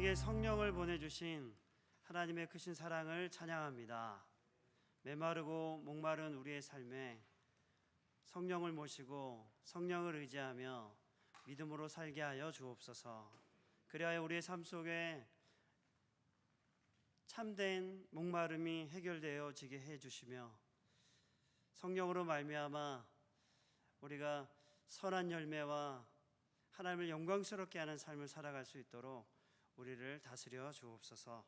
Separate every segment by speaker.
Speaker 1: 우리에게 성령을 보내주신 하나님의 크신 사랑을 찬양합니다. 메마르고 목마른 우리의 삶에 성령을 모시고 성령을 의지하며 믿음으로 살게 하여 주옵소서. 그리하여 우리의 삶 속에 참된 목마름이 해결되어지게 해주시며 성령으로 말미암아 우리가 선한 열매와 하나님을 영광스럽게 하는 삶을 살아갈 수 있도록 우리를 다스려 주옵소서.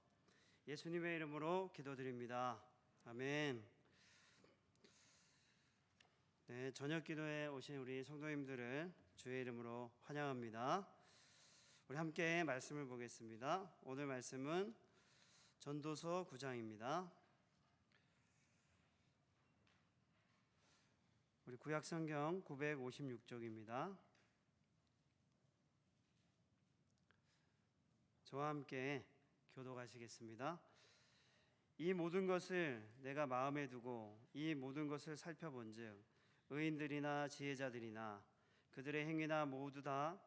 Speaker 1: 예수님의 이름으로 기도드립니다. 아멘. 네, 저녁 기도에 오신 우리 성도님들을 주의 이름으로 환영합니다. 우리 함께 말씀을 보겠습니다. 오늘 말씀은 전도서 9장입니다. 우리 구약성경 956쪽입니다. 저와 함께 교독하시겠습니다. 이 모든 것을 내가 마음에 두고 이 모든 것을 살펴본즉 의인들이나 지혜자들이나 그들의 행위나 모두 다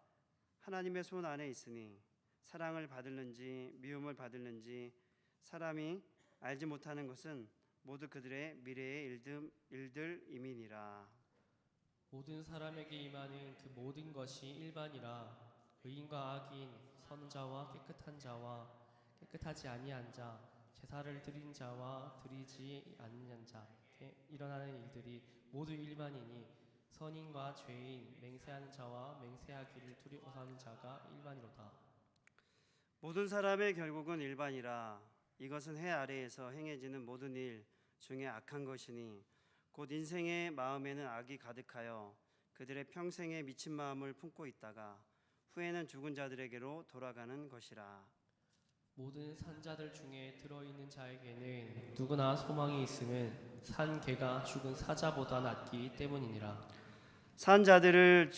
Speaker 1: 하나님의 손 안에 있으니 사랑을 받을는지 미움을 받을는지 사람이 알지 못하는 것은 모두 그들의 미래의 일들임이니라.
Speaker 2: 모든 사람에게 임하는 그 모든 것이 일반이라. 의인과 악인, 선한 자와 깨끗한 자와 깨끗하지 아니한 자, 제사를 드린 자와 드리지 않는 자에게 일어나는 일들이 모두 일반이니 선인과 죄인, 맹세하는 자와 맹세하기를 두려워하는 자가 일반이로다.
Speaker 1: 모든 사람의 결국은 일반이라. 이것은 해 아래에서 행해지는 모든 일 중에 악한 것이니 곧 인생의 마음에는 악이 가득하여 그들의 평생에 미친 마음을 품고 있다가 후에는 죽은 자들에게로 돌아가는 것이라.
Speaker 2: 모든 산자들 중에 들어있는 자에게는 누구나 소망이 있음은 산 개가 죽은 사자보다 낫기 때문이니라.
Speaker 1: 산 자들은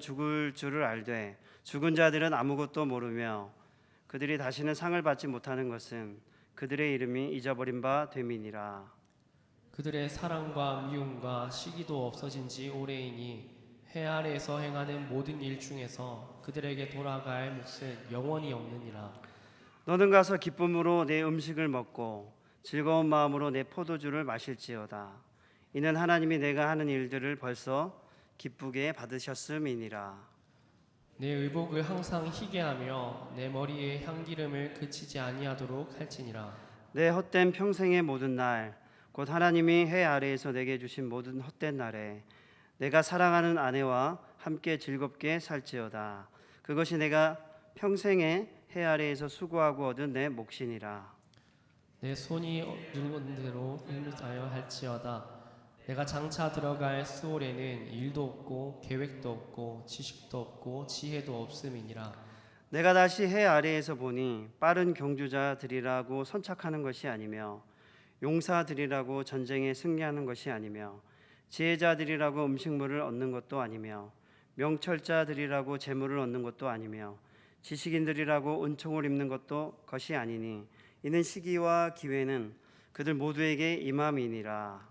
Speaker 1: 죽을 줄을 알되 죽은 자들은 아무것도 모르며 그들이 다시는 상을 받지 못하는 것은 그들의 이름이 잊어버린 바 됨이니라.
Speaker 2: 그들의 사랑과 미움과 시기도 없어진 지 오래이니 해 아래에서 행하는 모든 일 중에서 그들에게 돌아갈 몫은 영원히 없느니라.
Speaker 1: 너는 가서 기쁨으로 내 음식을 먹고 즐거운 마음으로 내 포도주를 마실지어다. 이는 하나님이 내가 하는 일들을 벌써 기쁘게 받으셨음이니라.
Speaker 2: 내 의복을 항상 희게 하며 내 머리에 향기름을 그치지 아니하도록 할지니라.
Speaker 1: 내 헛된 평생의 모든 날 곧 하나님이 해 아래에서 내게 주신 모든 헛된 날에 내가 사랑하는 아내와 함께 즐겁게 살지어다. 그것이 내가 평생에 해 아래에서 수고하고 얻은 내 몫이니라.
Speaker 2: 내 손이 누른 대로 일하여 할지어다. 내가 장차 들어갈 스올에는 일도 없고 계획도 없고 지식도 없고 지혜도 없음이니라.
Speaker 1: 내가 다시 해 아래에서 보니 빠른 경주자들이라고 선착하는 것이 아니며 용사들이라고 전쟁에 승리하는 것이 아니며 지혜자들이라고 음식물을 얻는 것도 아니며 명철자들이라고 재물을 얻는 것도 아니며 지식인들이라고 은총을 입는 것이 아니니 이는 시기와 기회는 그들 모두에게 임함이니라.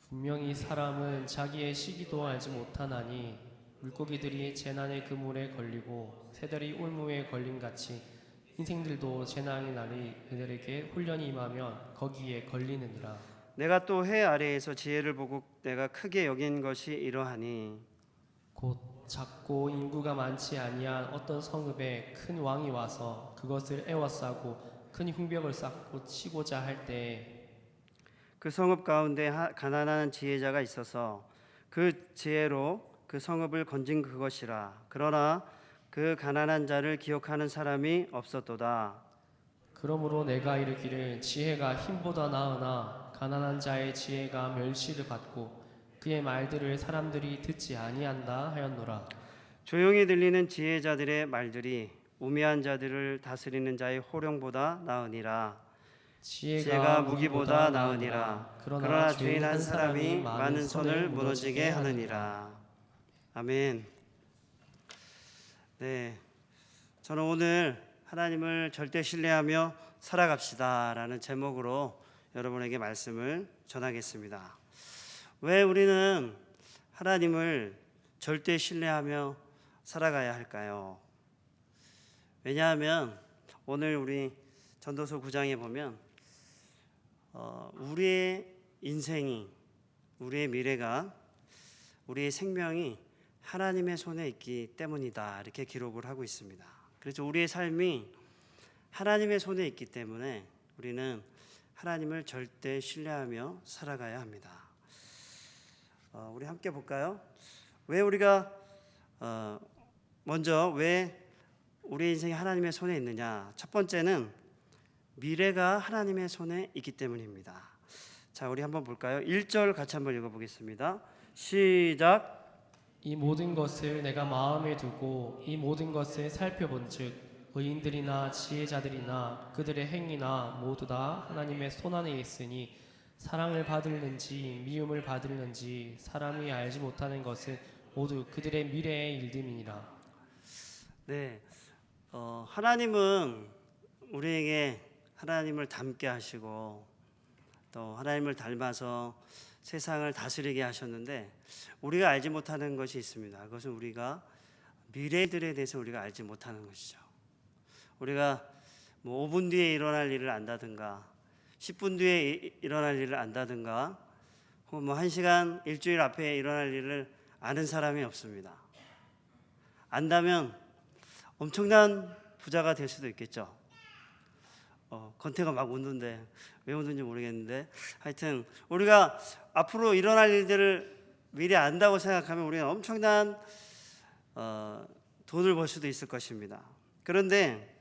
Speaker 2: 분명히 사람은 자기의 시기도 알지 못하나니 물고기들이 재난의 그물에 걸리고 새들이 올무에 걸림같이 인생들도 재난의 날이 그들에게 훈련이 임하면 거기에 걸리느니라.
Speaker 1: 내가 또 해 아래에서 지혜를 보고 내가 크게 여긴 것이 이러하니
Speaker 2: 곧 작고 인구가 많지 아니한 어떤 성읍에 큰 왕이 와서 그것을 에워싸고 큰 흉벽을 쌓고 치고자 할 때에
Speaker 1: 그 성읍 가운데 가난한 지혜자가 있어서 그 지혜로 그 성읍을 건진 그것이라. 그러나 그 가난한 자를 기억하는 사람이 없었도다.
Speaker 2: 그러므로 내가 이르기를 지혜가 힘보다 나으나 가난한 자의 지혜가 멸시를 받고 그의 말들을 사람들이 듣지 아니한다 하였노라.
Speaker 1: 조용히 들리는 지혜자들의 말들이 우매한 자들을 다스리는 자의 호령보다 나으니라. 지혜가 무기보다 나으니라. 그러나 죄인 한 사람이 많은 손을 무너지게 하느니라. 아멘. 네, 저는 오늘 하나님을 절대 신뢰하며 살아갑시다라는 제목으로 여러분에게 말씀을 전하겠습니다. 왜 우리는 하나님을 절대 신뢰하며 살아가야 할까요? 왜냐하면 오늘 우리 전도서 9장에 보면 우리의 인생이, 우리의 미래가, 우리의 생명이 하나님의 손에 있기 때문이다, 이렇게 기록을 하고 있습니다. 그래서 우리의 삶이 하나님의 손에 있기 때문에 우리는 하나님을 절대 신뢰하며 살아가야 합니다. 우리 함께 볼까요? 왜 우리가 먼저 왜 우리 인생이 하나님의 손에 있느냐? 첫 번째는 미래가 하나님의 손에 있기 때문입니다. 자, 우리 한번 볼까요? 1절 같이 한번 읽어보겠습니다. 시작.
Speaker 2: 이 모든 것을 내가 마음에 두고 이 모든 것을 살펴본즉 의인들이나 지혜자들이나 그들의 행위나 모두 다 하나님의 손 안에 있으니 사랑을 받을는지 미움을 받을는지 사람이 알지 못하는 것은 모두 그들의 미래의 일됨이니라.
Speaker 1: 네, 하나님은 우리에게 하나님을 닮게 하시고 또 하나님을 닮아서 세상을 다스리게 하셨는데 우리가 알지 못하는 것이 있습니다. 그것은 우리가 미래들에 대해서 우리가 알지 못하는 것이죠. 우리가 뭐 5분 뒤에 일어날 일을 안다든가 10분 뒤에 일어날 일을 안다든가 혹은 뭐 1시간 일주일 앞에 일어날 일을 아는 사람이 없습니다. 안다면 엄청난 부자가 될 수도 있겠죠. 건태가 막 웃는데 왜 웃는지 모르겠는데 하여튼 우리가 앞으로 일어날 일들을 미리 안다고 생각하면 우리는 엄청난 돈을 벌 수도 있을 것입니다. 그런데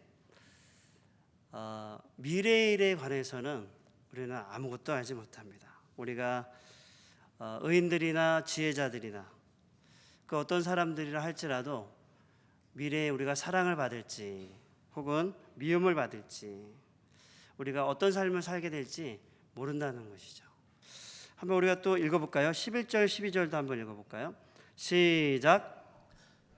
Speaker 1: 미래의 일에 관해서는 우리는 아무것도 알지 못합니다. 우리가 의인들이나 지혜자들이나 그 어떤 사람들이라 할지라도 미래에 우리가 사랑을 받을지 혹은 미움을 받을지 우리가 어떤 삶을 살게 될지 모른다는 것이죠. 한번 우리가 또 읽어볼까요? 11절 12절도 한번 읽어볼까요? 시작.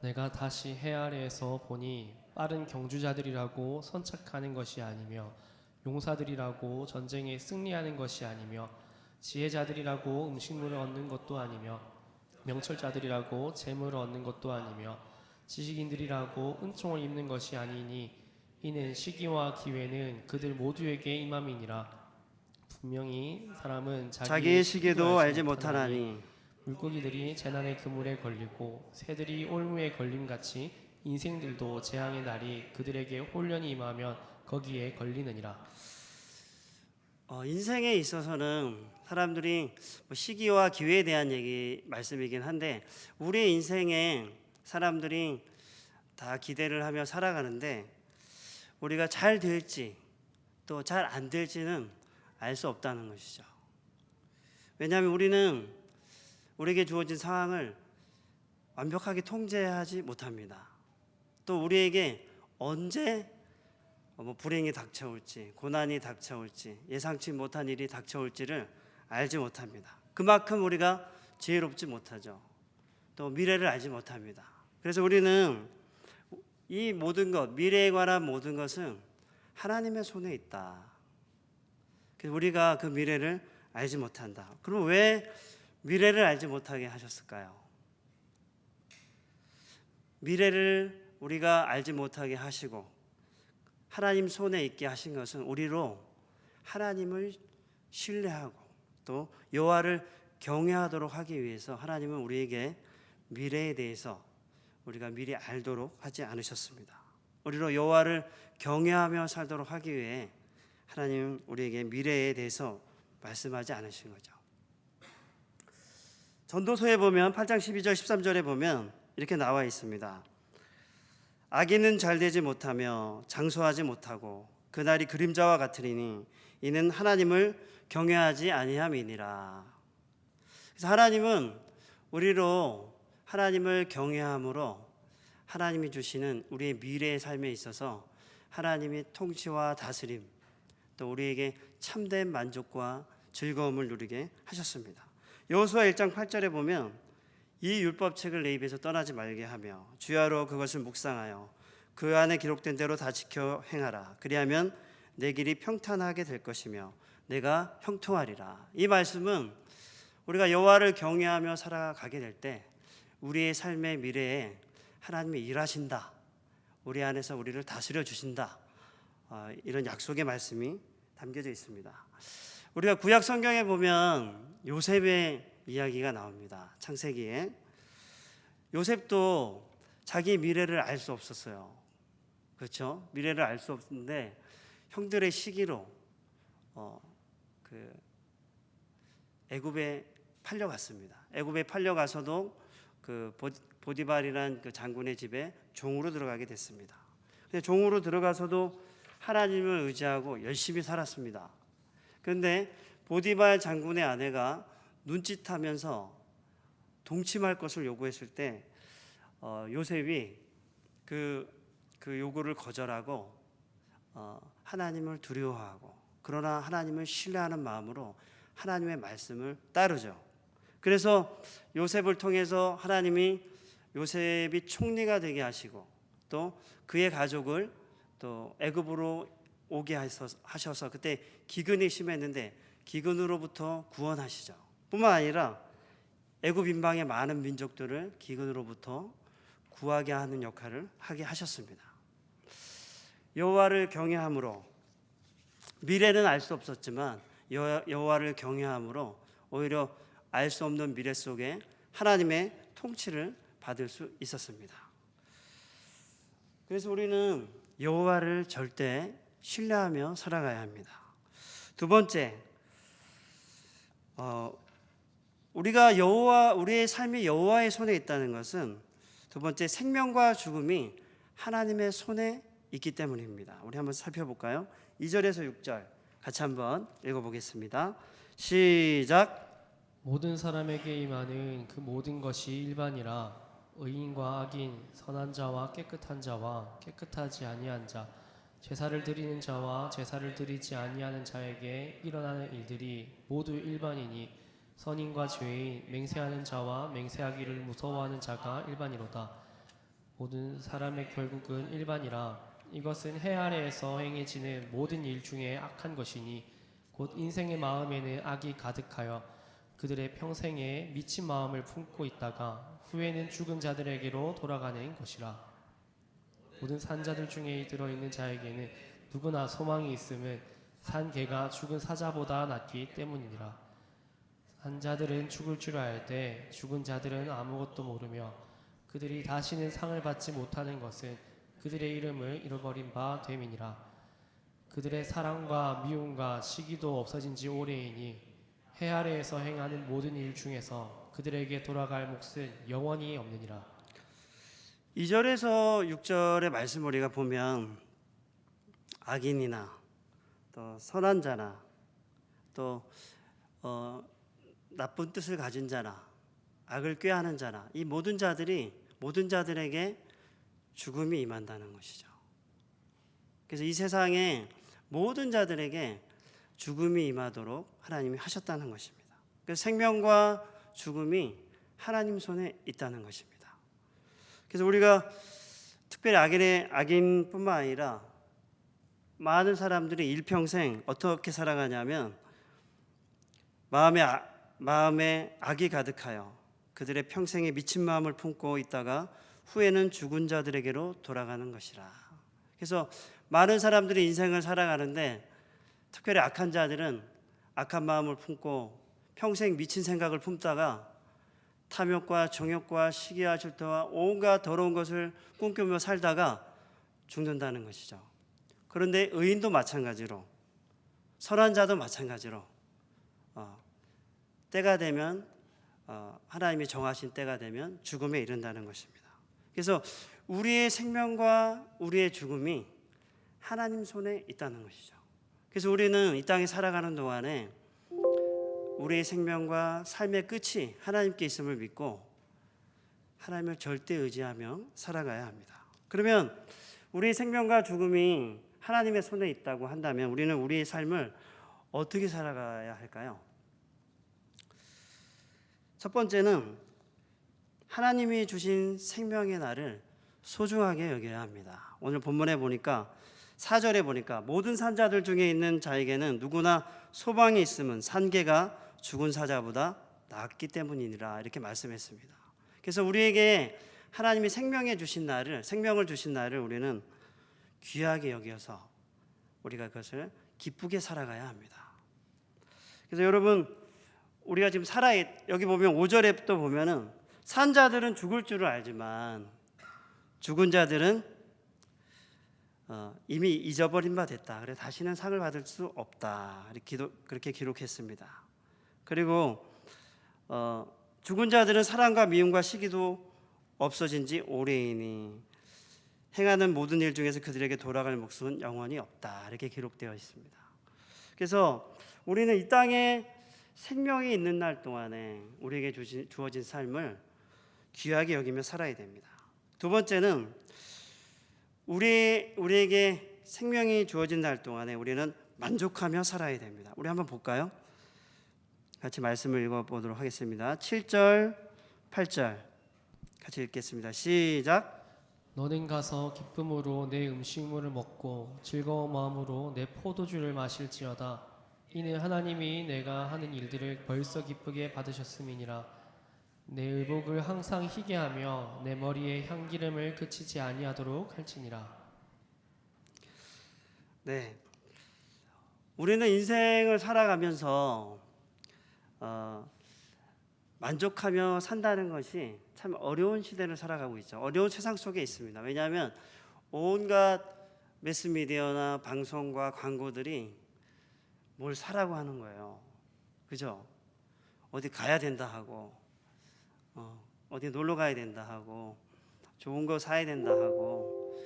Speaker 2: 내가 다시 해 아래에서 보니 빠른 경주자들이라고 선착하는 것이 아니며 용사들이라고 전쟁에 승리하는 것이 아니며 지혜자들이라고 음식물을 얻는 것도 아니며 명철자들이라고 재물을 얻는 것도 아니며 지식인들이라고 은총을 입는 것이 아니니 이는 시기와 기회는 그들 모두에게 임함이니라. 분명히 사람은
Speaker 1: 자기의 시기도 알지 못하나니
Speaker 2: 물고기들이 재난의 그물에 걸리고 새들이 올무에 걸림같이 인생들도 재앙의 날이 그들에게 홀련히 임하면 거기에 걸리느니라.
Speaker 1: 인생에 있어서는 사람들이 시기와 기회에 대한 말씀이긴 한데 우리의 인생에 사람들이 다 기대를 하며 살아가는데 우리가 잘 될지 또 잘 안 될지는 알 수 없다는 것이죠. 왜냐하면 우리는 우리에게 주어진 상황을 완벽하게 통제하지 못합니다. 또 우리에게 언제 불행이 닥쳐올지, 고난이 닥쳐올지, 예상치 못한 일이 닥쳐올지를 알지 못합니다. 그만큼 우리가 지혜롭지 못하죠. 또 미래를 알지 못합니다. 그래서 우리는 이 모든 것, 미래에 관한 모든 것은 하나님의 손에 있다. 그래서 우리가 그 미래를 알지 못한다. 그럼 왜 미래를 알지 못하게 하셨을까요? 미래를 우리가 알지 못하게 하시고 하나님 손에 있게 하신 것은 우리로 하나님을 신뢰하고 또 여호와를 경외하도록 하기 위해서 하나님은 우리에게 미래에 대해서 우리가 미리 알도록 하지 않으셨습니다. 우리로 여호와를 경외하며 살도록 하기 위해 하나님은 우리에게 미래에 대해서 말씀하지 않으신 거죠. 전도서에 보면 8장 12절 13절에 보면 이렇게 나와 있습니다. 악인은 잘되지 못하며 장수하지 못하고 그날이 그림자와 같으리니 이는 하나님을 경외하지 아니함이니라. 그래서 하나님은 우리로 하나님을 경외함으로 하나님이 주시는 우리의 미래의 삶에 있어서 하나님이 통치와 다스림 또 우리에게 참된 만족과 즐거움을 누리게 하셨습니다. 여호수아 1장 8절에 보면 이 율법책을 내 입에서 떠나지 말게 하며 주야로 그것을 묵상하여 그 안에 기록된 대로 다 지켜 행하라. 그리하면 내 길이 평탄하게 될 것이며 내가 형통하리라. 이 말씀은 우리가 여호와를 경외하며 살아가게 될 때 우리의 삶의 미래에 하나님이 일하신다. 우리 안에서 우리를 다스려 주신다. 이런 약속의 말씀이 담겨져 있습니다. 우리가 구약 성경에 보면 요셉의 이야기가 나옵니다. 창세기에. 요셉도 자기 미래를 알 수 없었어요. 그렇죠? 미래를 알 수 없는데 형들의 시기로 애굽에 팔려갔습니다. 애굽에 팔려가서도 그 보디발이란 그 장군의 집에 종으로 들어가게 됐습니다. 근데 종으로 들어가서도 하나님을 의지하고 열심히 살았습니다. 그런데 보디발 장군의 아내가 눈짓하면서 동침할 것을 요구했을 때 요셉이 그 요구를 거절하고 하나님을 두려워하고 그러나 하나님을 신뢰하는 마음으로 하나님의 말씀을 따르죠. 그래서 요셉을 통해서 하나님이 요셉이 총리가 되게 하시고 또 그의 가족을 또 애굽으로 오게 하셔서 그때 기근이 심했는데 기근으로부터 구원하시죠. 뿐만 아니라 애굽 인방의 많은 민족들을 기근으로부터 구하게 하는 역할을 하게 하셨습니다. 여호와를 경외함으로 미래는 알 수 없었지만 여호와를 경외함으로 오히려 알 수 없는 미래 속에 하나님의 통치를 받을 수 있었습니다. 그래서 우리는 여호와를 절대 신뢰하며 살아가야 합니다. 두 번째, 우리의 삶이 여호와의 손에 있다는 것은 두 번째 생명과 죽음이 하나님의 손에 있기 때문입니다. 우리 한번 살펴볼까요? 2절에서 6절 같이 한번 읽어보겠습니다. 시작.
Speaker 2: 모든 사람에게 임하는 그 모든 것이 일반이라 의인과 악인, 선한 자와 깨끗한 자와 깨끗하지 아니한 자, 제사를 드리는 자와 제사를 드리지 아니하는 자에게 일어나는 일들이 모두 일반이니 선인과 죄인, 맹세하는 자와 맹세하기를 무서워하는 자가 일반이로다. 모든 사람의 결국은 일반이라 이것은 해 아래에서 행해지는 모든 일 중에 악한 것이니 곧 인생의 마음에는 악이 가득하여 그들의 평생에 미친 마음을 품고 있다가 후에는 죽은 자들에게로 돌아가는 것이라. 모든 산자들 중에 들어있는 자에게는 누구나 소망이 있음은 산 개가 죽은 사자보다 낫기 때문이니라. 산자들은 죽을 줄 알 때 죽은 자들은 아무것도 모르며 그들이 다시는 상을 받지 못하는 것은 그들의 이름을 잃어버린 바 됨이니라. 그들의 사랑과 미움과 시기도 없어진 지 오래이니 해 아래에서 행하는 모든 일 중에서 그들에게 돌아갈 몫은 영원히 없느니라.
Speaker 1: 2절에서 6절의 말씀을 우리가 보면 악인이나 또 선한 자나 또 나쁜 뜻을 가진 자나 악을 꾀하는 자나 이 모든 자들에게 죽음이 임한다는 것이죠. 그래서 이 세상에 모든 자들에게 죽음이 임하도록 하나님이 하셨다는 것입니다. 그래서 생명과 죽음이 하나님 손에 있다는 것입니다. 그래서 우리가 특별히 악인뿐만 아니라 많은 사람들이 일평생 어떻게 살아가냐면 마음에 악이 가득하여 그들의 평생에 미친 마음을 품고 있다가 후에는 죽은 자들에게로 돌아가는 것이라. 그래서 많은 사람들이 인생을 살아가는데 특별히 악한 자들은 악한 마음을 품고 평생 미친 생각을 품다가 탐욕과 정욕과 시기와 질투와 온갖 더러운 것을 꿈꾸며 살다가 죽는다는 것이죠. 그런데 의인도 마찬가지로 선한 자도 마찬가지로 때가 되면 하나님이 정하신 때가 되면 죽음에 이른다는 것입니다. 그래서 우리의 생명과 우리의 죽음이 하나님 손에 있다는 것이죠. 그래서 우리는 이 땅에 살아가는 동안에 우리의 생명과 삶의 끝이 하나님께 있음을 믿고 하나님을 절대 의지하며 살아가야 합니다. 그러면 우리의 생명과 죽음이 하나님의 손에 있다고 한다면 우리는 우리의 삶을 어떻게 살아가야 할까요? 첫 번째는 하나님이 주신 생명의 날을 소중하게 여겨야 합니다. 오늘 본문에 보니까 4절에 보니까 모든 산자들 중에 있는 자에게는 누구나 소망이 있음은 산개가 죽은 사자보다 낫기 때문이니라 이렇게 말씀했습니다. 그래서 우리에게 하나님이 생명을 주신 날을 우리는 귀하게 여겨서 우리가 그것을 기쁘게 살아가야 합니다. 그래서 여러분, 우리가 지금 여기 보면 5절에 또 보면은 산 자들은 죽을 줄을 알지만 죽은 자들은 이미 잊어버린 바 됐다. 그래서 다시는 상을 받을 수 없다. 그렇게 기록했습니다. 그리고 죽은 자들은 사랑과 미움과 시기도 없어진 지 오래이니 행하는 모든 일 중에서 그들에게 돌아갈 목숨은 영원히 없다. 이렇게 기록되어 있습니다. 그래서 우리는 이 땅에 생명이 있는 날 동안에 우리에게 주어진 삶을 귀하게 여기며 살아야 됩니다. 두 번째는 우리에게 생명이 주어진 날 동안에 우리는 만족하며 살아야 됩니다. 우리 한번 볼까요? 같이 말씀을 읽어보도록 하겠습니다. 7절, 8절 같이 읽겠습니다. 시작.
Speaker 2: 너는 가서 기쁨으로 내 음식물을 먹고 즐거운 마음으로 내 포도주를 마실지어다. 이는 하나님이 내가 하는 일들을 벌써 기쁘게 받으셨음이니라. 내 의복을 항상 희게 하며 내 머리에 향기름을 그치지 아니하도록 할지니라.
Speaker 1: 네, 우리는 인생을 살아가면서 만족하며 산다는 것이 참 어려운 시대를 살아가고 있죠. 어려운 세상 속에 있습니다. 왜냐하면 온갖 매스미디어나 방송과 광고들이 뭘 사라고 하는 거예요. 그죠? 어디 가야 된다 하고 어디 놀러 가야 된다 하고 좋은 거 사야 된다 하고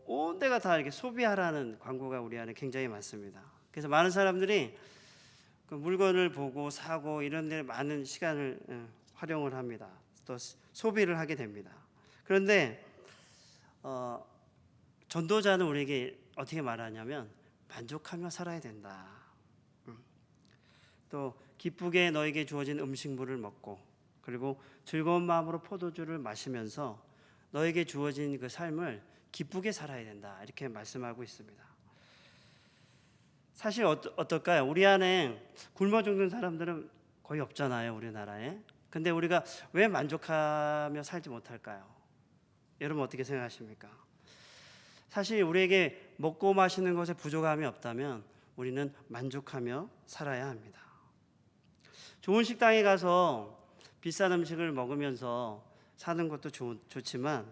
Speaker 1: 온 데가 다 이렇게 소비하라는 광고가 우리 안에 굉장히 많습니다. 그래서 많은 사람들이 그 물건을 보고 사고 이런 데 많은 시간을 활용을 합니다. 또 소비를 하게 됩니다. 그런데 전도자는 우리에게 어떻게 말하냐면 만족하며 살아야 된다. 또 기쁘게 너에게 주어진 음식물을 먹고 그리고 즐거운 마음으로 포도주를 마시면서 너에게 주어진 그 삶을 기쁘게 살아야 된다. 이렇게 말씀하고 있습니다. 사실 어떨까요? 우리 안에 굶어 죽는 사람들은 거의 없잖아요, 우리나라에. 근데 우리가 왜 만족하며 살지 못할까요? 여러분 어떻게 생각하십니까? 사실 우리에게 먹고 마시는 것에 부족함이 없다면 우리는 만족하며 살아야 합니다. 좋은 식당에 가서 비싼 음식을 먹으면서 사는 것도 좋지만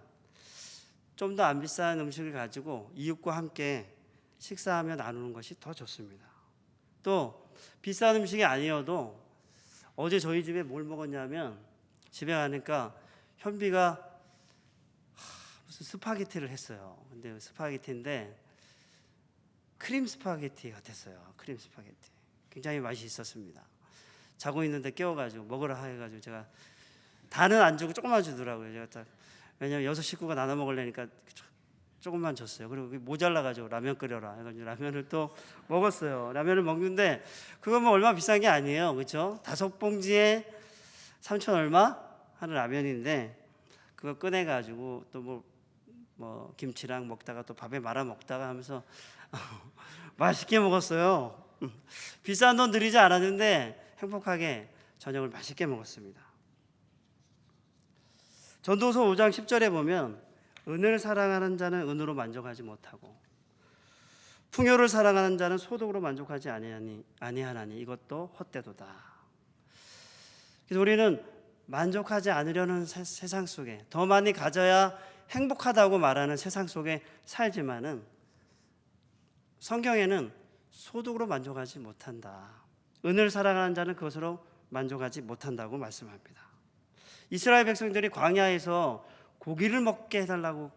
Speaker 1: 좀 더 안 비싼 음식을 가지고 이웃과 함께 식사하며 나누는 것이 더 좋습니다. 또 비싼 음식이 아니어도 어제 저희 집에 뭘 먹었냐면 집에 가니까 현비가 무슨 스파게티를 했어요. 근데 스파게티인데 크림 스파게티 같았어요. 크림 스파게티. 굉장히 맛이 있었습니다. 자고 있는데 깨워가지고 먹으라 해가지고 제가 다는 안 주고 조금만 주더라고요. 제가 딱 왜냐면 6 식구가 나눠 먹으려니까 조금만 줬어요. 그리고 모자라가지고 라면 끓여라 해가지고 라면을 또 먹었어요. 라면을 먹는데 그거 뭐 얼마 비싼 게 아니에요, 그렇죠? 5봉지에 3천 얼마 하는 라면인데 그거 꺼내가지고 또 뭐 김치랑 먹다가 또 밥에 말아 먹다가 하면서 맛있게 먹었어요. 비싼 돈 들이지 않았는데 행복하게 저녁을 맛있게 먹었습니다. 전도서 5장 10절에 보면 은을 사랑하는 자는 은으로 만족하지 못하고 풍요를 사랑하는 자는 소득으로 만족하지 아니하나니 이것도 헛되도다. 그래서 우리는 만족하지 않으려는 세상 속에 더 많이 가져야 행복하다고 말하는 세상 속에 살지만은 성경에는 소득으로 만족하지 못한다. 은을 사랑하는 자는 그것으로 만족하지 못한다고 말씀합니다. 이스라엘 백성들이 광야에서 고기를 먹게 해달라고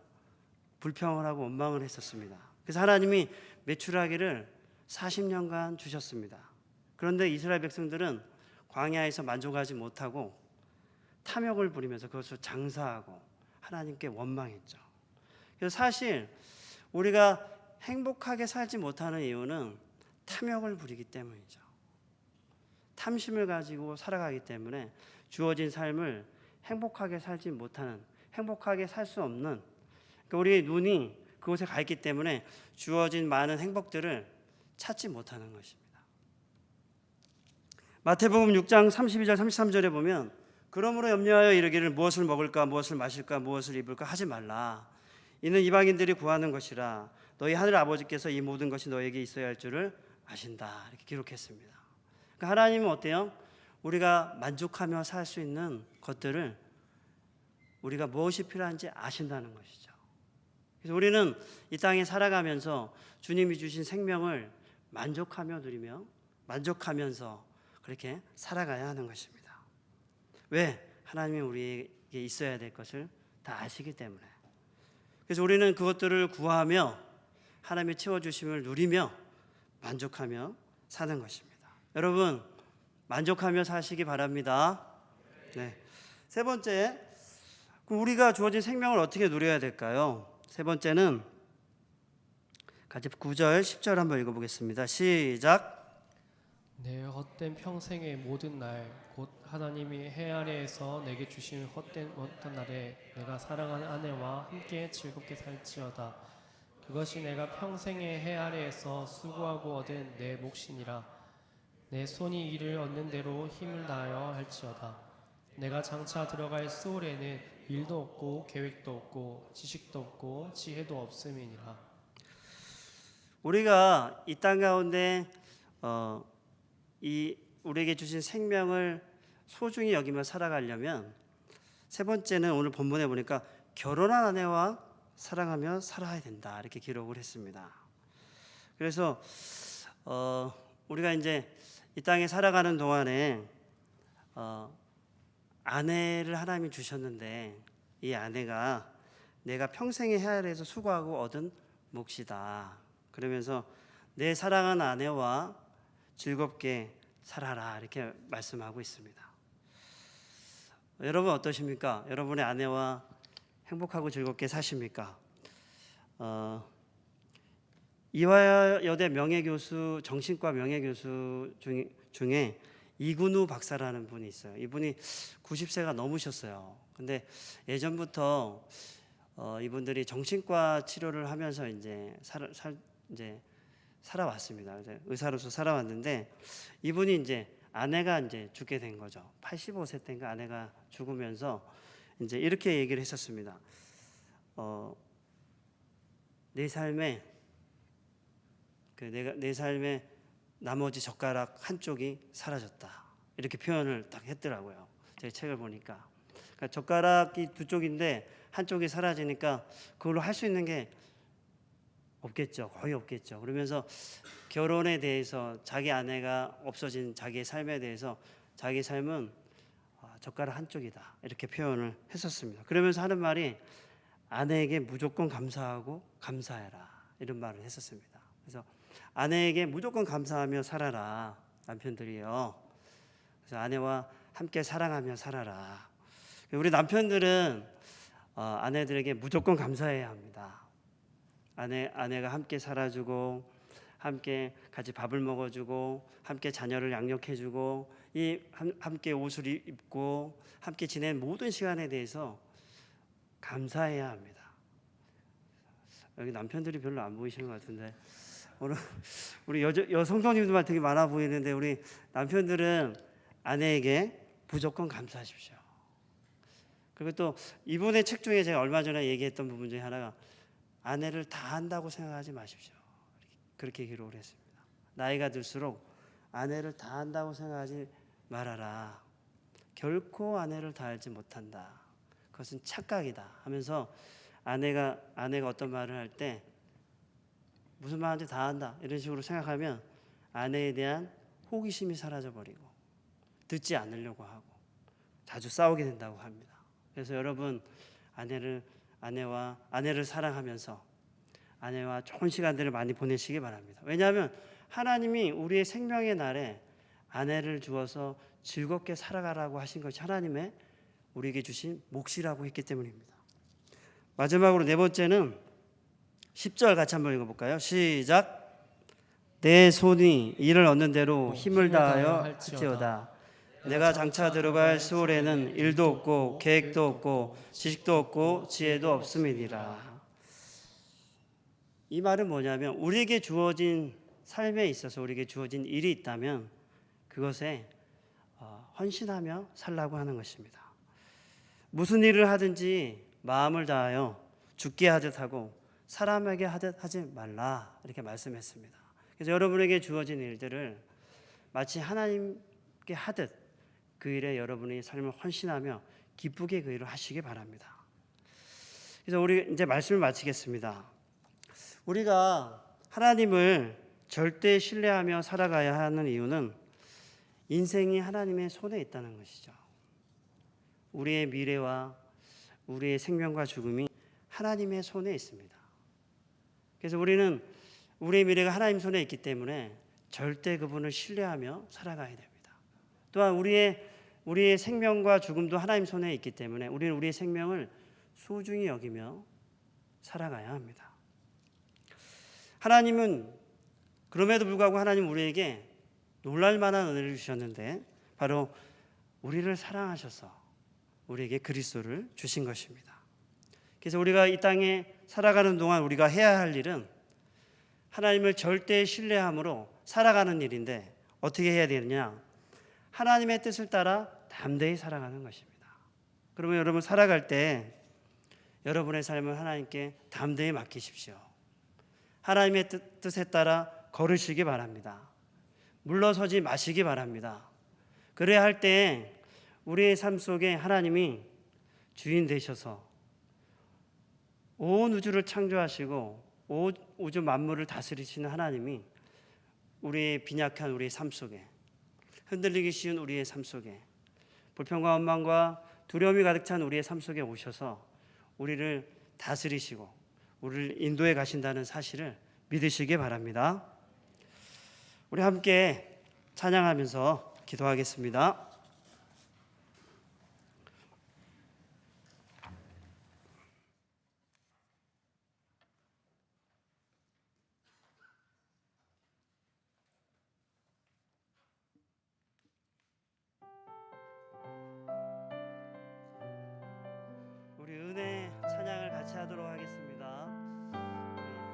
Speaker 1: 불평을 하고 원망을 했었습니다. 그래서 하나님이 메추라기를 40년간 주셨습니다. 그런데 이스라엘 백성들은 광야에서 만족하지 못하고 탐욕을 부리면서 그것을 장사하고 하나님께 원망했죠. 그래서 사실 우리가 행복하게 살지 못하는 이유는 탐욕을 부리기 때문이죠. 탐심을 가지고 살아가기 때문에 주어진 삶을 행복하게 살지 못하는, 행복하게 살 수 없는, 그러니까 우리의 눈이 그곳에 가 있기 때문에 주어진 많은 행복들을 찾지 못하는 것입니다. 마태복음 6장 32절 33절에 보면 그러므로 염려하여 이르기를 무엇을 먹을까 무엇을 마실까 무엇을 입을까 하지 말라. 이는 이방인들이 구하는 것이라. 너희 하늘 아버지께서 이 모든 것이 너에게 있어야 할 줄을 아신다. 이렇게 기록했습니다. 그러니까 하나님은 어때요? 우리가 만족하며 살 수 있는 것들을 우리가 무엇이 필요한지 아신다는 것이죠. 그래서 우리는 이 땅에 살아가면서 주님이 주신 생명을 만족하며 누리며 만족하면서 그렇게 살아가야 하는 것입니다. 왜? 하나님이 우리에게 있어야 될 것을 다 아시기 때문에. 그래서 우리는 그것들을 구하며 하나님의 채워주심을 누리며 만족하며 사는 것입니다. 여러분 만족하며 사시기 바랍니다. 네. 세 번째, 우리가 주어진 생명을 어떻게 누려야 될까요? 세 번째는 같이 9절 10절 한번 읽어보겠습니다. 시작.
Speaker 2: 내 헛된 평생의 모든 날 곧 하나님이 해 아래에서 내게 주신 헛된 어떤 날에 내가 사랑하는 아내와 함께 즐겁게 살지어다. 그것이 내가 평생의 해 아래에서 수고하고 얻은 내 몫이니라. 내 손이 이를 얻는 대로 힘을 다하여 할지어다. 내가 장차 들어갈 수월에는 일도 없고 계획도 없고 지식도 없고 지혜도 없음이니라.
Speaker 1: 우리가 이 땅 가운데 이 우리에게 주신 생명을 소중히 여기며 살아가려면 세 번째는 오늘 본문에 보니까 결혼한 아내와 사랑하며 살아야 된다 이렇게 기록을 했습니다. 그래서 우리가 이제 이 땅에 살아가는 동안에 아내를 하나님이 주셨는데 이 아내가 내가 평생의 해아래에서 수고하고 얻은 몫이다. 그러면서 내 사랑하는 아내와 즐겁게 살아라 이렇게 말씀하고 있습니다. 여러분 어떠십니까? 여러분의 아내와 행복하고 즐겁게 사십니까? 이화여대 명예교수 정신과 명예교수 중에 이근우 박사라는 분이 있어요. 이분이 90세가 넘으셨어요. 근데 예전부터 이분들이 정신과 치료를 하면서 이제 살아왔습니다. 의사로서 살아왔는데 이분이 이제 아내가 이제 죽게 된 거죠. 85세 때인가 아내가 죽으면서 이제 이렇게 얘기를 했었습니다. 내 삶에 내 삶의 나머지 젓가락 한쪽이 사라졌다. 이렇게 표현을 딱 했더라고요. 제 책을 보니까. 그러니까 젓가락이 두 쪽인데 한쪽이 사라지니까 그걸로 할 수 있는 게 없겠죠. 거의 없겠죠. 그러면서 결혼에 대해서 자기 아내가 없어진 자기의 삶에 대해서 자기 삶은 젓가락 한쪽이다. 이렇게 표현을 했었습니다. 그러면서 하는 말이 아내에게 무조건 감사하고 감사해라. 이런 말을 했었습니다. 그래서 아내에게 무조건 감사하며 살아라. 남편들이요. 그래서 아내와 함께 사랑하며 살아라. 우리 남편들은 아내들에게 무조건 감사해야 합니다. 아내가 함께 살아주고 함께 같이 밥을 먹어주고 함께 자녀를 양육해주고 함께 옷을 입고 함께 지낸 모든 시간에 대해서 감사해야 합니다. 여기 남편들이 별로 안 보이시는 것 같은데 오늘 우리 여성도님들만 되게 많아 보이는데 우리 남편들은 아내에게 무조건 감사하십시오. 그리고 또 이분의 책 중에 제가 얼마 전에 얘기했던 부분 중에 하나가 아내를 다 한다고 생각하지 마십시오. 그렇게 기록을 했습니다. 나이가 들수록 아내를 다 한다고 생각하지 말아라. 결코 아내를 다 알지 못한다. 그것은 착각이다 하면서 아내가 어떤 말을 할 때 무슨 말인지 다 한다 이런 식으로 생각하면 아내에 대한 호기심이 사라져버리고 듣지 않으려고 하고 자주 싸우게 된다고 합니다. 그래서 여러분 아내를 사랑하면서 아내와 좋은 시간들을 많이 보내시기 바랍니다. 왜냐하면 하나님이 우리의 생명의 날에 아내를 주어서 즐겁게 살아가라고 하신 것이 하나님의 우리에게 주신 몫이라고 했기 때문입니다. 마지막으로 네 번째는 10절 같이 한번 읽어볼까요? 시작. 내 손이 이를 얻는 대로 힘을 다하여 할지어다. 내가 장차 들어갈 수월에는 일도 없고 계획도 없고 지식도 없고 지혜도 없음이니라. 이 말은 뭐냐면 우리에게 주어진 삶에 있어서 우리에게 주어진 일이 있다면 그것에 헌신하며 살라고 하는 것입니다. 무슨 일을 하든지 마음을 다하여 죽게 하듯 하고 사람에게 하듯 하지 말라 이렇게 말씀했습니다. 그래서 여러분에게 주어진 일들을 마치 하나님께 하듯 그 일에 여러분의 삶을 헌신하며 기쁘게 그 일을 하시기 바랍니다. 그래서 우리 이제 말씀을 마치겠습니다. 우리가 하나님을 절대 신뢰하며 살아가야 하는 이유는 인생이 하나님의 손에 있다는 것이죠. 우리의 미래와 우리의 생명과 죽음이 하나님의 손에 있습니다. 그래서 우리는 우리의 미래가 하나님 손에 있기 때문에 절대 그분을 신뢰하며 살아가야 됩니다. 또한 우리의 생명과 죽음도 하나님 손에 있기 때문에 우리는 우리의 생명을 소중히 여기며 살아가야 합니다. 하나님은 그럼에도 불구하고 하나님 우리에게 놀랄 만한 은혜를 주셨는데 바로 우리를 사랑하셔서 우리에게 그리스도를 주신 것입니다. 그래서 우리가 이 땅에 살아가는 동안 우리가 해야 할 일은 하나님을 절대 신뢰함으로 살아가는 일인데 어떻게 해야 되느냐? 하나님의 뜻을 따라 담대히 살아가는 것입니다. 그러면 여러분 살아갈 때 여러분의 삶을 하나님께 담대히 맡기십시오. 하나님의 뜻에 따라 걸으시기 바랍니다. 물러서지 마시기 바랍니다. 그래야 할 때 우리의 삶 속에 하나님이 주인 되셔서 온 우주를 창조하시고 온 우주 만물을 다스리시는 하나님이 우리의 빈약한 우리의 삶 속에 흔들리기 쉬운 우리의 삶 속에 불평과 원망과 두려움이 가득 찬 우리의 삶 속에 오셔서 우리를 다스리시고 우리를 인도해 가신다는 사실을 믿으시기 바랍니다. 우리 함께 찬양하면서 기도하겠습니다. 우리 은혜 찬양을 같이 하도록 하겠습니다.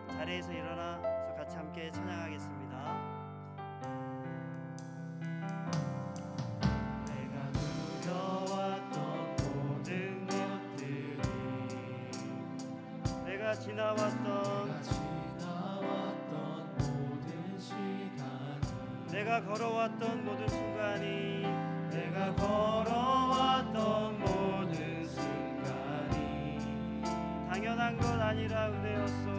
Speaker 1: 자리에서 일어나서 같이 함께 찬양하겠습니다. 내가 누려왔던 모든 것들이 내가 지나왔던 모든 시간이 내가 걸어왔던 모든 순간이 내가 걸어왔던 모든 순간이 당연한 것 아니라 은혜였소.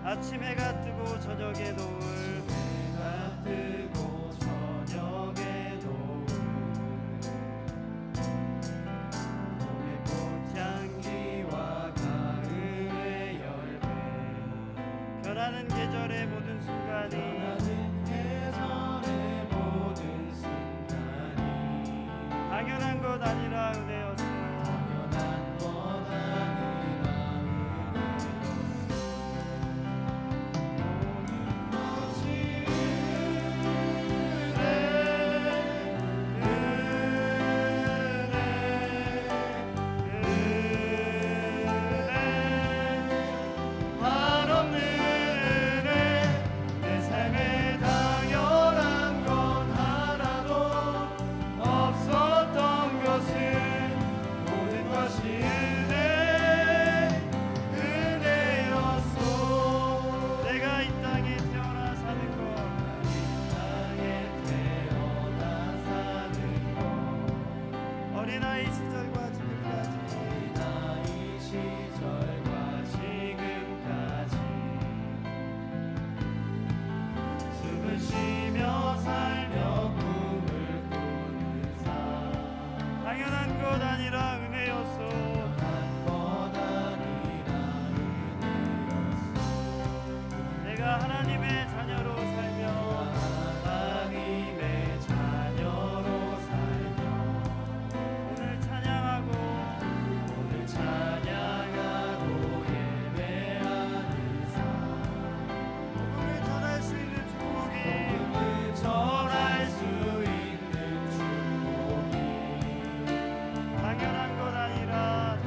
Speaker 1: 아침 해가 뜨고 저녁에 노을 해가 뜨고 저녁에 노을 봄의 꽃향기와 가을의 열매 변하는 계절의 모든 순간이 당연한 것 아니라 은혜였소. 하나님의 자녀로 살며 오늘 찬양하고 예배하는 삶 복음을 전할 수 있는 축복이 당연한 것 아니라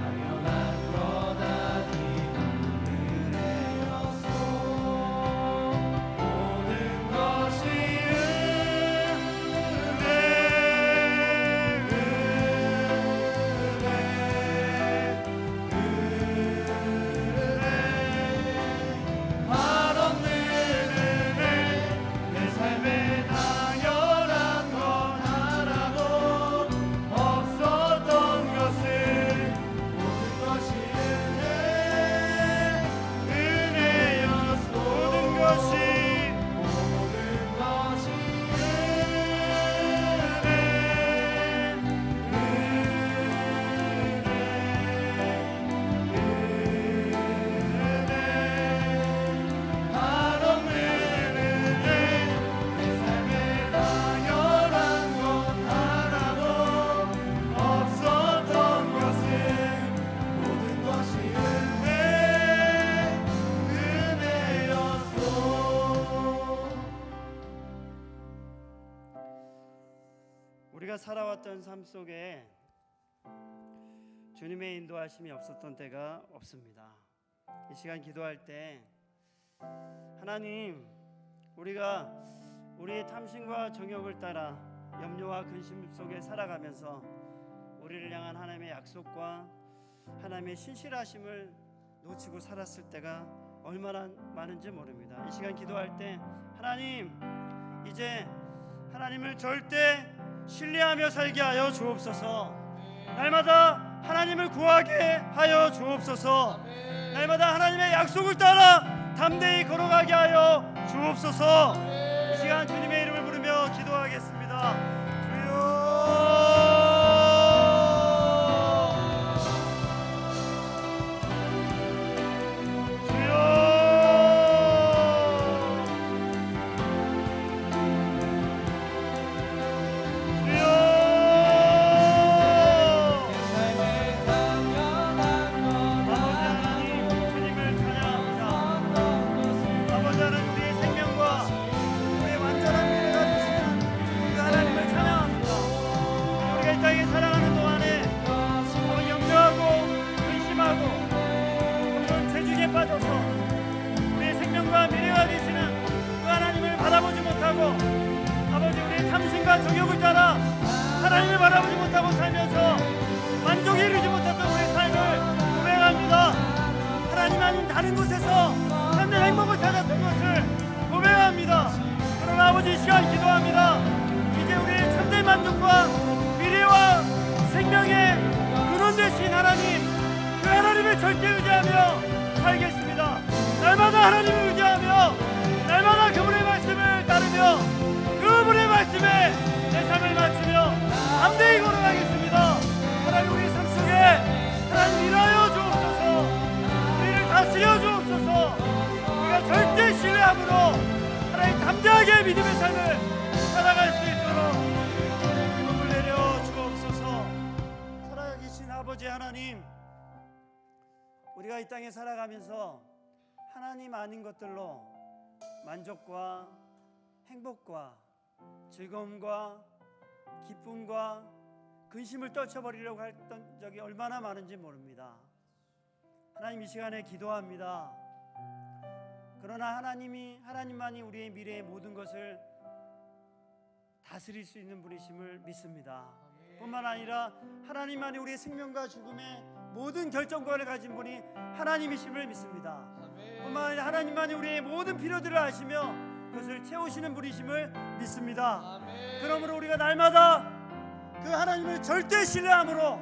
Speaker 1: 우리가 살아왔던 삶 속에 주님의 인도하심이 없었던 때가 없습니다. 이 시간 기도할 때 하나님, 우리가 우리의 탐심과 정욕을 따라 염려와 근심 속에 살아가면서 우리를 향한 하나님의 약속과 하나님의 신실하심을 놓치고 살았을 때가 얼마나 많은지 모릅니다. 이 시간 기도할 때 하나님, 이제 하나님을 절대 신뢰하며 살게 하여 주옵소서. 날마다 하나님을 구하게 하여 주옵소서. 날마다 하나님의 약속을 따라 담대히 걸어가게 하여 주옵소서. 이 시간 주님의 이름을 부르며 기도하겠습니다. 주여, 아버지, 우리의 탐심과 정욕을 따라 하나님을 바라보지 못하고 살면서 만족에 이르지 못했던 우리의 삶을 고백합니다. 하나님 아닌 다른 곳에서 참된 행복을 찾았던 것을 고백합니다. 그러나 아버지, 이 시간 기도합니다. 이제 우리의 참된 만족과 미래와 생명의 근원 되신 하나님, 그 하나님을 절대 의지하며 살겠습니다. 날마다 하나님을 의지하며 날마다 그분의 말씀을 따르며 그분의 말씀에 내 삶을 맞추며 담대히 걸어가겠습니다. 하나님, 우리 삶 속에 하나님 일하여 주옵소서. 우리를 다스려 주옵소서. 우리가 절대 신뢰함으로 하나님 담대하게 믿음의 삶을 살아갈 수 있도록 복을 내려 주옵소서. 살아계신 아버지 하나님, 우리가 이 땅에 살아가면서 하나님 아닌 것들로 만족과 행복과 즐거움과 기쁨과 근심을 떨쳐버리려고 했던 적이 얼마나 많은지 모릅니다. 하나님, 이 시간에 기도합니다. 그러나 하나님만이 우리의 미래의 모든 것을 다스릴 수 있는 분이심을 믿습니다. 뿐만 아니라 하나님만이 우리의 생명과 죽음의 모든 결정권을 가진 분이 하나님이심을 믿습니다. 뿐만 아니라 하나님만이 우리의 모든 필요들을 아시며 그것을 채우시는 분이심을 믿습니다. 그러므로 우리가 날마다 그 하나님을 절대 신뢰함으로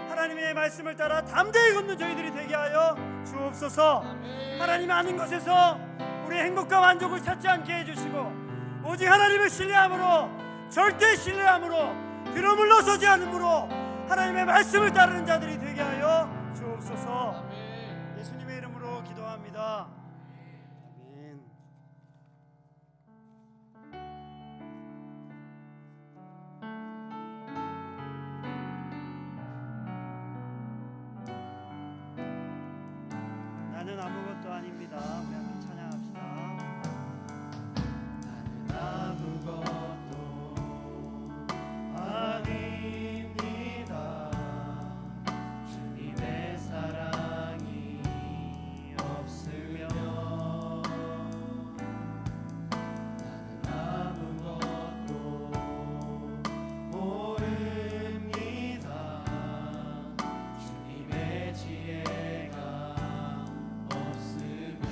Speaker 1: 하나님의 말씀을 따라 담대히 걷는 저희들이 되게 하여 주옵소서. 하나님 아닌 것에서 우리의 행복과 만족을 찾지 않게 해주시고 오직 하나님을 신뢰함으로, 절대 신뢰함으로, 들어물러서지 않음으로 하나님의 말씀을 따르는 자들이 되게 하여 주옵소서. 예수님의 이름으로 기도합니다. 아멘. 나는 아무것도 아닙니다. 우리 함께 찬양합시다. 나는 아무것도 아닙니다. 주님의 사랑이 없으면 나는 아무것도 모릅니다. 주님의 지혜가 없으면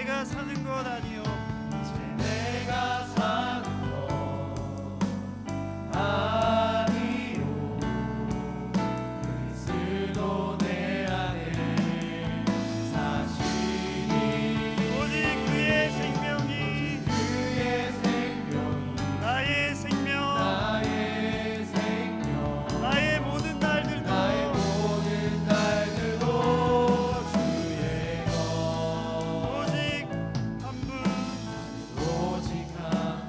Speaker 1: 내가 사는 것 아니요
Speaker 2: 이제 내가 사는 것 아니요 그리스도 내 안에 사시니
Speaker 1: 오직 그의 생명이 나의 생명 나의 모든 날들도
Speaker 2: 주의 것
Speaker 1: 오직 한 분
Speaker 2: 오직 한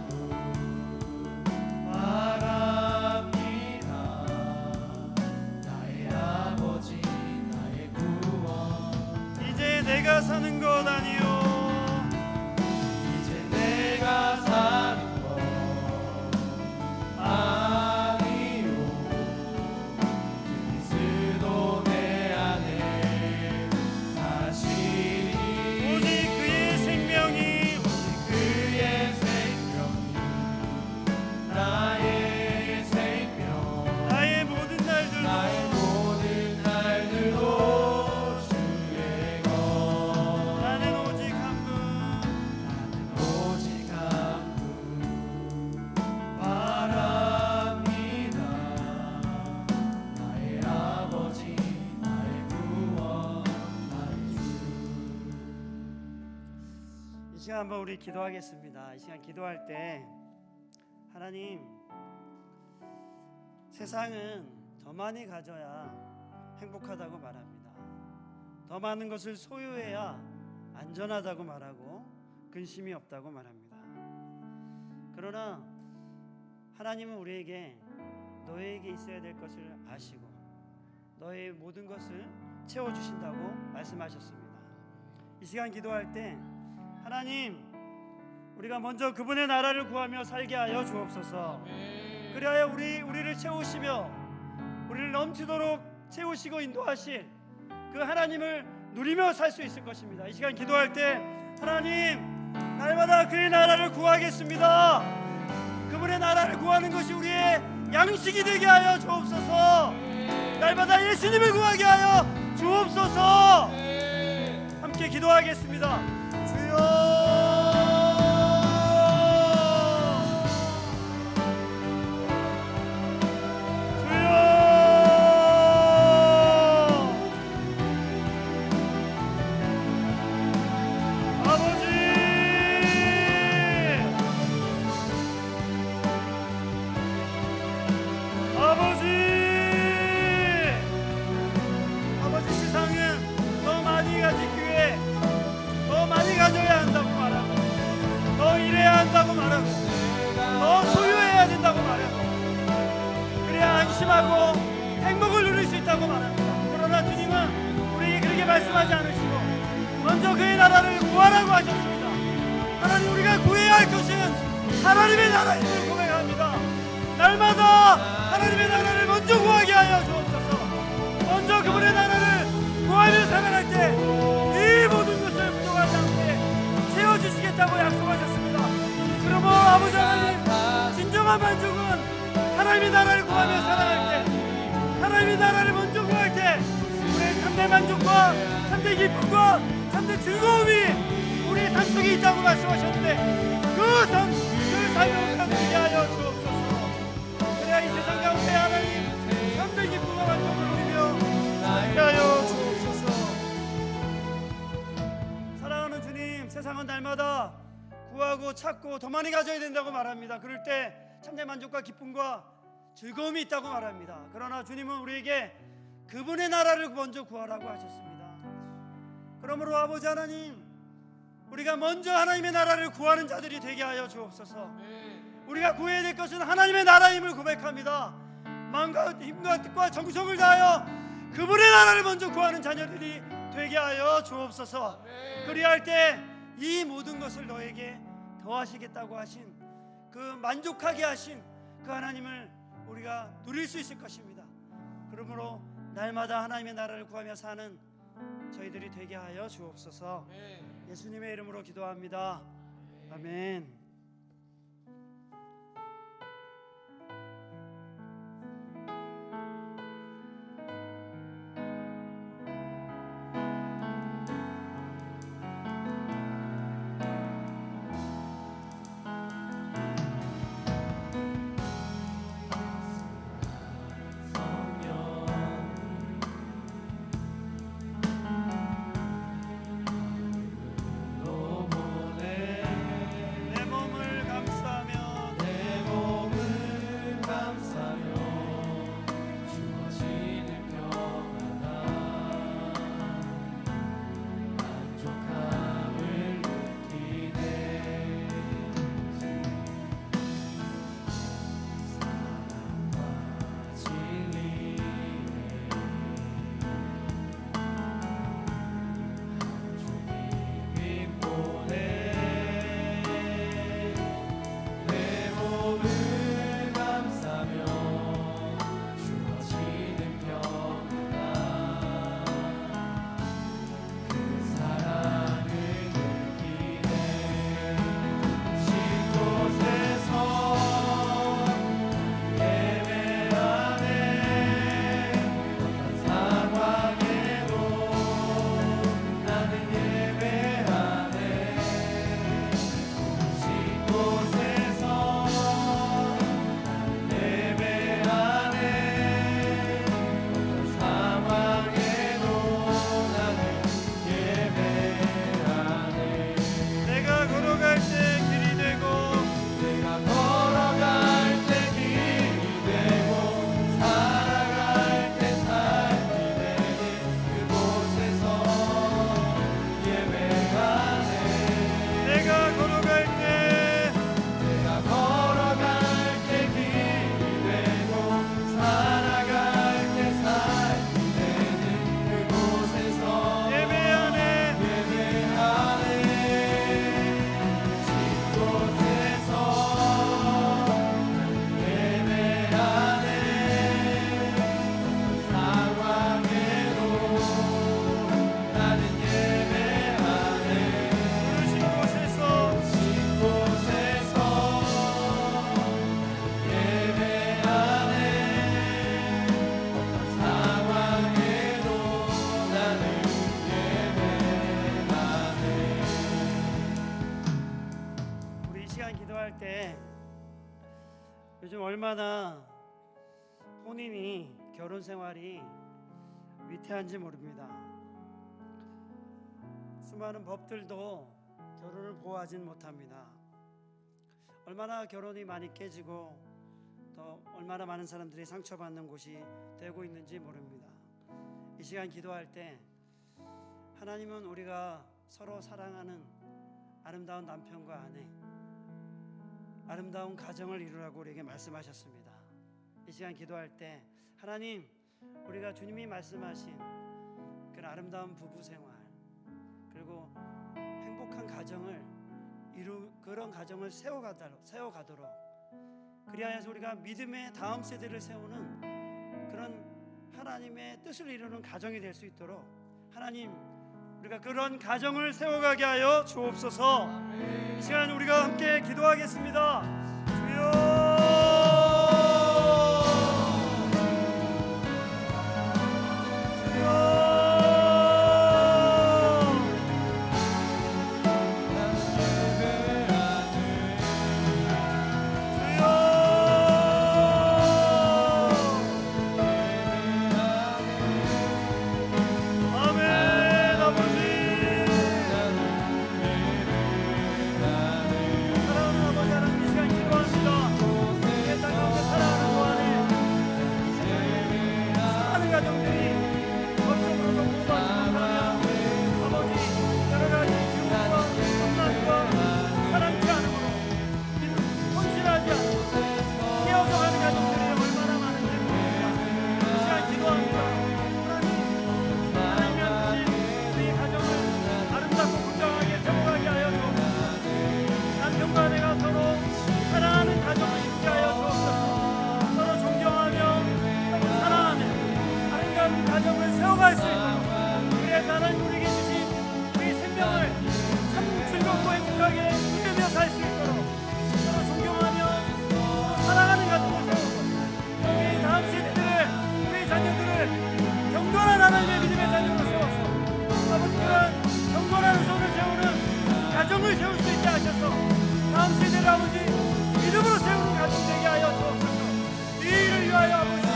Speaker 2: 분 바랍니다. 나의 아버지 나의 구원
Speaker 1: 이제 내가 사는 것 아니요
Speaker 2: 이제 내가 사는 것 아니요 그리스도 내 안에 사시니
Speaker 1: 오직 그의 생명이
Speaker 2: 그의 생명이 나의 생명
Speaker 1: 나의 모든 날들도
Speaker 2: 나의 모든 날들도 주의 것
Speaker 1: 나는 오직 한 분
Speaker 2: 오직 한 분 바랍니다. 나의 아버지 나의 구원 나의 주
Speaker 1: 이 시간 한번 우리 기도하겠습니다. 이 시간 기도할 때 하나님 세상은 더 많이 가져야 행복하다고 말합니다. 더 많은 것을 소유해야 안전하다고 말하고 근심이 없다고 말합니다. 그러나 하나님은 우리에게 너에게 있어야 될 것을 아시고 너의 모든 것을 채워주신다고 말씀하셨습니다. 이 시간 기도할 때 하나님 우리가 먼저 그분의 나라를 구하며 살게 하여 주옵소서. 그리하여 우리를 채우시며 우리를 넘치도록 채우시고 인도하실 그 하나님을 누리며 살 수 있을 것입니다. 이 시간 기도할 때 하나님 날마다 그의 나라를 구하겠습니다. 그분의 나라를 구하는 것이 우리의 양식이 되게 하여 주옵소서. 날마다 예수님을 구하게 하여 주옵소서. 함께 기도하겠습니다. 주여 아버지 세상은 더 많이 가지기 위해 더 많이 가져야 한다고 말하고 더 일해야 한다고 말하고 더 소유해야 된다고 말하고 그래야 안심하고 행복을 누릴 수 있다고 말합니다. 그러나 주님은 우리에게 그렇게 말씀하지 않으시고 먼저 그의 나라를 구하라고 하셨습니다. 하나님 우리가 구해야 할 것은 하나님의 나라임을 고백합니다. 날마다 하나님의 나라를 먼저 구하게 하여 주옵소서. 먼저 그분의 나라를 구하며 살아갈 때 이 모든 것을 부족하지 않게 채워주시겠다고 약속하셨습니다. 그러므로 아버지 하나님 진정한 만족은 하나님의 나라를 구하며 살아갈 때 하나님의 나라를 먼저 구할 때 우리의 참된 만족과 참된 기쁨과 참된 즐거움이 우리의 삶 속에 있다고 말씀하셨는데 그 삶을 갖게 하여 주옵소서. 그래야 이 세상 가운데 하나님 참된 기쁨과 만족을 누리며 살게 하여 주옵소서. 사랑하는 주님, 세상은 날마다 구하고 찾고 더 많이 가져야 된다고 말합니다. 그럴 때 참된 만족과 기쁨과 즐거움이 있다고 말합니다. 그러나 주님은 우리에게 그분의 나라를 먼저 구하라고 하셨습니다. 그러므로 아버지 하나님 우리가 먼저 하나님의 나라를 구하는 자들이 되게 하여 주옵소서. 우리가 구해야 될 것은 하나님의 나라임을 고백합니다. 마음과 힘과 뜻과 정성을 다하여 그분의 나라를 먼저 구하는 자녀들이 되게 하여 주옵소서. 그리할 때 이 모든 것을 너에게 더하시겠다고 하신 그 만족하게 하신 그 하나님을 우리가 누릴 수 있을 것입니다. 그러므로 날마다 하나님의 나라를 구하며 사는 저희들이 되게 하여 주옵소서. 예수님의 이름으로 기도합니다. 아멘. 요즘 얼마나 혼인이 결혼 생활이 위태한지 모릅니다. 수많은 법들도 결혼을 보호하진 못합니다. 얼마나 결혼이 많이 깨지고 또 얼마나 많은 사람들이 상처받는 곳이 되고 있는지 모릅니다. 이 시간 기도할 때 하나님은 우리가 서로 사랑하는 아름다운 남편과 아내, 아름다운 가정을 이루라고 우리에게 말씀하셨습니다. 이 시간 기도할 때 하나님, 우리가 주님이 말씀하신 그런 아름다운 부부 생활 그리고 행복한 가정을 그런 가정을 세워가도록 그리하여서 우리가 믿음의 다음 세대를 세우는 그런 하나님의 뜻을 이루는 가정이 될 수 있도록 하나님, 우리가 그런 가정을 세워가게 하여 주옵소서. 이 시간 우리가 함께 기도하겠습니다. 주여, 가정을 세울 수 있게 하셔서 다음 세대를 아버지 믿음으로 세우는 가정 되게 하여 주옵소서. 이 일을 위하여 아버지,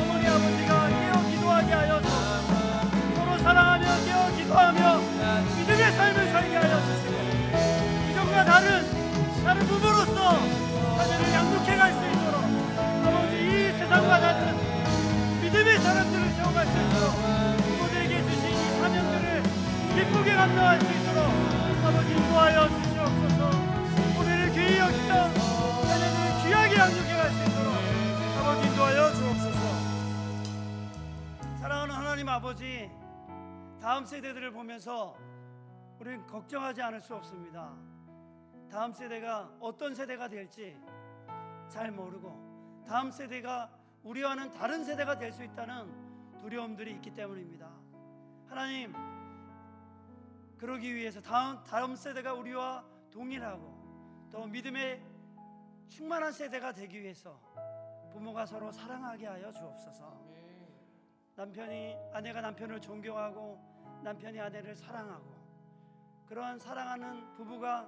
Speaker 1: 어머니 아버지가 깨어 기도하게 하여 주옵소서. 서로 사랑하며 깨어 기도하며 믿음의 삶을 살게 하여 주시고 이전과 다른 부부로서 자녀를 양육해 갈 수 있도록 아버지, 이 세상과 다른 믿음의 사람들을 세워갈 수 있도록 부모들에게 주신 이 사명들을 기쁘게 감당할 수 있도록 아버지 인도하여 주시옵소서. 우리를 귀히 여기며 자녀들을 귀하게 양육해 갈 수 있도록 아버지 인도하여 주옵소서. 사랑하는 하나님 아버지, 다음 세대들을 보면서 우리는 걱정하지 않을 수 없습니다. 다음 세대가 어떤 세대가 될지 잘 모르고 다음 세대가 우리와는 다른 세대가 될 수 있다는 두려움들이 있기 때문입니다. 하나님, 그러기 위해서 다음 세대가 우리와 동일하고 또 믿음의 충만한 세대가 되기 위해서 부모가 서로 사랑하게 하여 주옵소서. 아내가 남편을 존경하고 남편이 아내를 사랑하고 그러한 사랑하는 부부가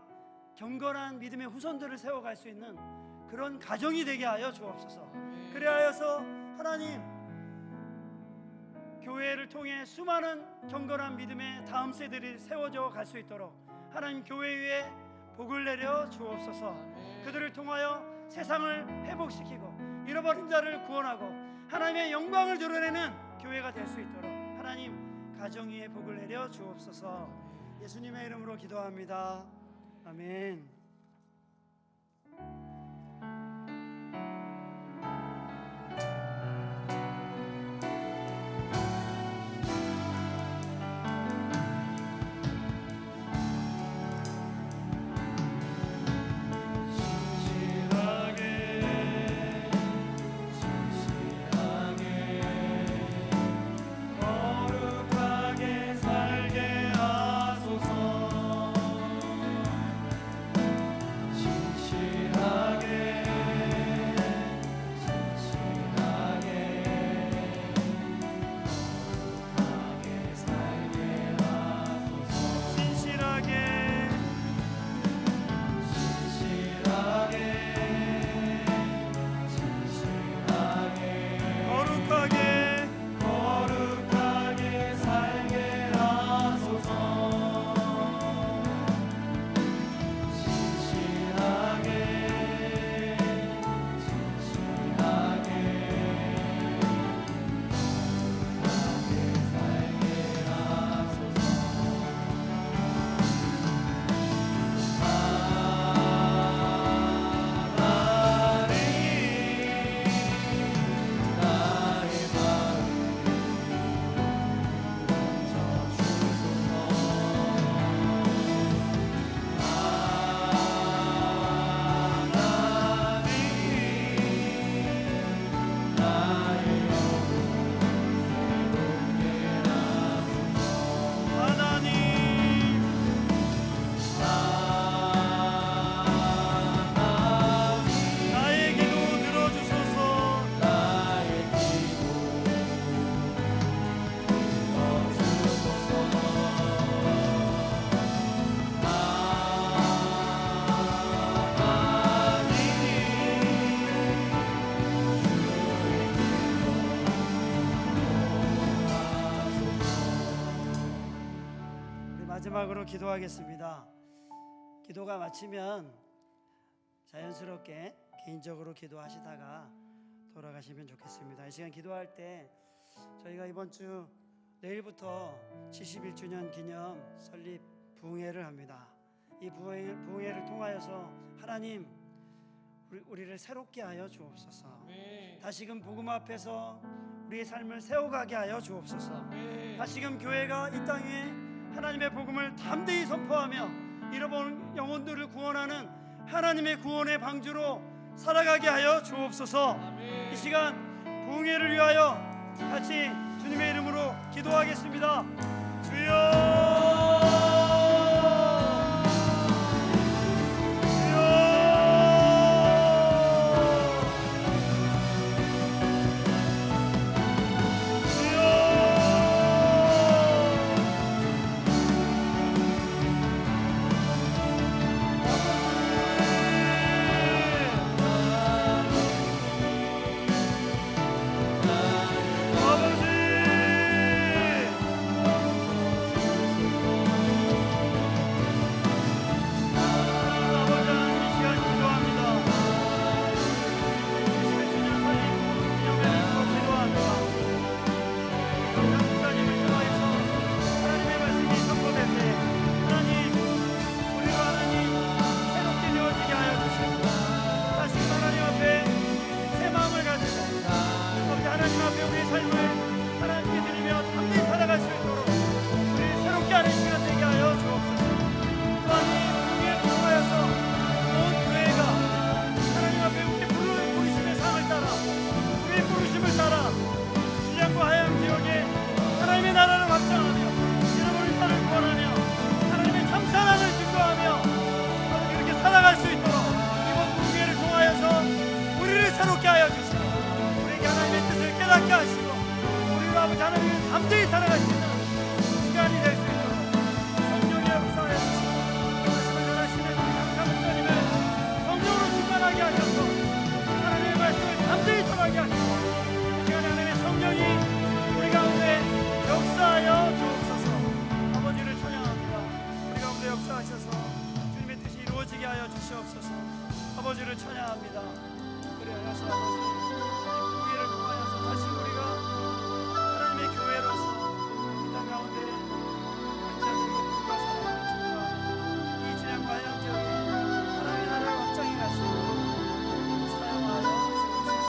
Speaker 1: 경건한 믿음의 후손들을 세워갈 수 있는 그런 가정이 되게 하여 주옵소서. 그리하여서 하나님, 교회를 통해 수많은 경건한 믿음의 다음 세대들이 세워져 갈 수 있도록 하나님 교회 위에 복을 내려 주옵소서. 그들을 통하여 세상을 회복시키고 잃어버린 자를 구원하고 하나님의 영광을 드러내는 교회가 될 수 있도록 하나님 가정 위에 복을 내려 주옵소서. 예수님의 이름으로 기도합니다. 아멘.
Speaker 3: 마지막으로 기도하겠습니다. 기도가 마치면 자연스럽게 개인적으로 기도하시다가 돌아가시면 좋겠습니다. 이 시간 기도할 때 저희가 이번 주 내일부터 71주년 기념 설립 부흥회를 합니다. 이 부흥회를 통하여서 하나님 우리를 새롭게 하여 주옵소서. 다시금 복음 앞에서 우리의 삶을 세워가게 하여 주옵소서. 다시금 교회가 이 땅에 하나님의 복음을 담대히 선포하며 잃어버린 영혼들을 구원하는 하나님의 구원의 방주로 살아가게 하여 주옵소서. 이 시간 부흥회를 위하여 같이 주님의 이름으로 기도하겠습니다. 주여, 새롭게 하여 주시고 우리에게 하나님의 뜻을 깨닫게 하시고 우리로 아버지 하나님을 담대히 살아갈 수 있는 시간이 될 수 있도록 성령의 역사에 말씀을 전하시는 강사 목사님을 성령으로 충만하게 하셔서 하나님의 말씀을 담대히 전하게 하시고 이 시간에 하나님의 성령이 우리 가운데 역사하여 주옵소서. 아버지를 찬양합니다. 우리 가운데 역사하셔서 주님의 뜻이 이루어지게 하여 주시옵소서. 아버지를 찬양합니다. 그래, 역사하소서.